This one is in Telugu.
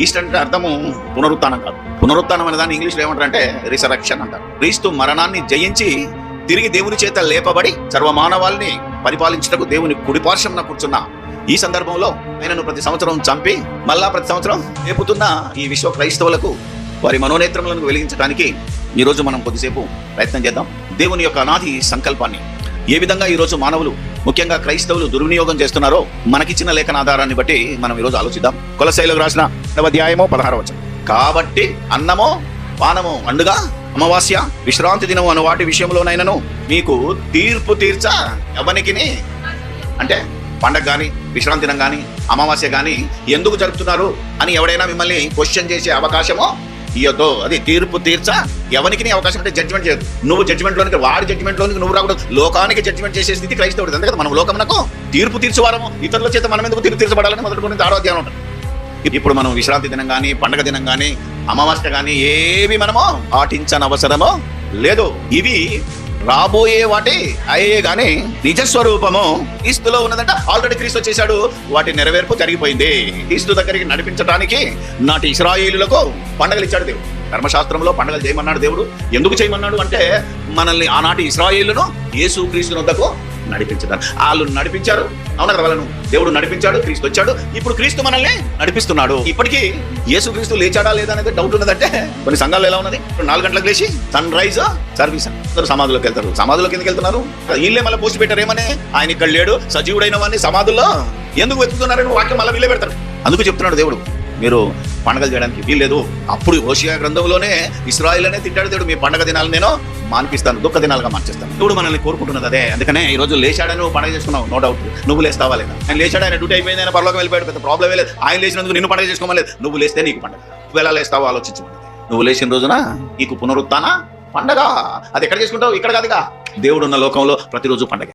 ఈస్టర్ అంటే అర్థము పునరుత్థానం కాదు. పునరుత్థానం అనే దాన్ని ఇంగ్లీష్లో ఏమంటారంటే రిసరెక్షన్ అంటారు. క్రీస్తు మరణాన్ని జయించి తిరిగి దేవుని చేత లేపబడి సర్వమానవాల్ని పరిపాలించుటకు దేవుని కుడిపార్శ్వమున కూర్చున్న ఈ సందర్భంలో ఆయనను ప్రతి సంవత్సరం చంపి మళ్ళా ప్రతి సంవత్సరం లేపుతున్న ఈ విశ్వ క్రైస్తవులకు వారి మనోనేత్రములను వెలిగించడానికి ఈరోజు మనం కొద్దిసేపు ప్రయత్నం చేద్దాం. దేవుని యొక్క అనాది సంకల్పాన్ని ఏ విధంగా ఈరోజు మానవులు ముఖ్యంగా క్రైస్తవులు దుర్వినియోగం చేస్తున్నారో మనకిచ్చిన లేఖన ఆధారాన్ని బట్టి మనం ఈరోజు ఆలోచిద్దాం. కొలస్సీలకు రాసిన 8వ అధ్యాయము 16వ వచనం. కాబట్టి అన్నమో పానమో పండుగ అమావాస్య విశ్రాంతి దినం అను వాటి విషయంలోనైనను మీకు తీర్పు తీర్చ ఎవనికిని, అంటే పండగ కానీ విశ్రాంతి దినం కానీ అమావాస్య కానీ ఎందుకు జరుపుతున్నారు అని ఎవడైనా మిమ్మల్ని క్వశ్చన్ చేసే అవకాశమో ఇయ్యతో. అది తీర్పు తీర్చ ఎవరికి అవకాశం అంటే జడ్జిమెంట్ చేయదు. నువ్వు జడ్జిమెంట్లోనికి వాడి జడ్జిమెంట్లోనికి నువ్వు రాకూడదు. లోకానికి జడ్జిమెంట్ చేసే స్థితి క్రైస్తవుడు. అంతే కదా, మనం లోకమునకు తీర్పు తీర్చువారము. ఇతరుల చేత మనం ఎందుకు తీర్పు తీర్చబడాలని మొదటి 6వ అధ్యాయం ఉంటుంది. ఇప్పుడు మనం విశ్రాంతి దినం కానీ పండగ దినం కానీ అమావాస్య కానీ ఏవి మనము పాటించనవసరమో లేదు. ఇవి రాబోయే వాటి అయ్యే గాని నిజస్వరూపము క్రీస్తులో ఉన్నదంట. ఆల్రెడీ క్రీస్తు వచ్చేసాడు, వాటి నెరవేర్పు జరిగిపోయింది. క్రీస్తు దగ్గరికి నడిపించడానికి నాటి ఇశ్రాయేలులకు పండగలు ఇచ్చాడు దేవుడు. ధర్మశాస్త్రంలో పండగలు చేయమన్నాడు దేవుడు. ఎందుకు చేయమన్నాడు అంటే మనల్ని ఆనాటి ఇశ్రాయేలును యేసు క్రీస్తు వద్దకు నడిపించడానికి. వాళ్ళు నడిపించారు, అవునా కదా, వాళ్ళను దేవుడు నడిపించాడు, క్రీస్తు వచ్చాడు. ఇప్పుడు క్రీస్తు మనల్ని నడిపిస్తున్నాడు. ఇప్పటికీ యేసు క్రీస్తు లేచాడా లేదా అనేది డౌట్ ఉన్నదంటే కొన్ని సంఘాలు ఎలా ఉన్నది, 4 గంటలకు లేచి సన్ రైజ్ సర్వీస్ అందరూ సమాధుల్లోకి వెళ్తారు. సమాధుల్లోకి ఎందుకు వెళ్తున్నారు? వీళ్ళే మళ్ళీ పోస్ట్ పెట్టారు ఏమని, ఆయన ఇక్కడ లేడు, సజీవుడైన వాడిని సమాధుల్లో ఎందుకు వెతుకుతున్నారని వాక్యం మళ్ళీ వీళ్ళే పెడతారు. అందుకు చెప్తున్నాడు దేవుడు, మీరు పండుగలు చేయడానికి వీల్లేదు. అప్పుడు హోషేయ గ్రంథంలోనే ఇశ్రాయేలు అనే తిట్టాడు దేవుడు, మీ పండుగ దినాలు నేను మానిపిస్తాను, దుఃఖ దినాలుగా మార్చేస్తాను. దేవుడు మనల్ని కోరుకుంటున్నది అదే. అందుకనే ఈ రోజు లేచాడని నువ్వు పండుగ చేసుకున్నావు, నో డౌట్. నువ్వు లేస్తావా లేదా? ఆయన లేచాడు, ఆయన డ్యూటీ అయిపోయింది, ఆయన పరలోకం వెళ్ళిపోయాడు, పెద్ద ప్రాబ్లం లేదు. ఆయన లేచినందుకు నిన్ను పండుగ చేసుకోమలేదు. నువ్వు లేస్తే నీకు పండుగ. నువ్వు ఎలా లేస్తావో ఆలోచించమని. నువ్వు లేచిన రోజున నీకు పునరుత్థాన పండగ. అది ఎక్కడ చేసుకుంటావు? ఇక్కడ కాదుగా. దేవుడు ఉన్న లోకంలో ప్రతిరోజు పండగ.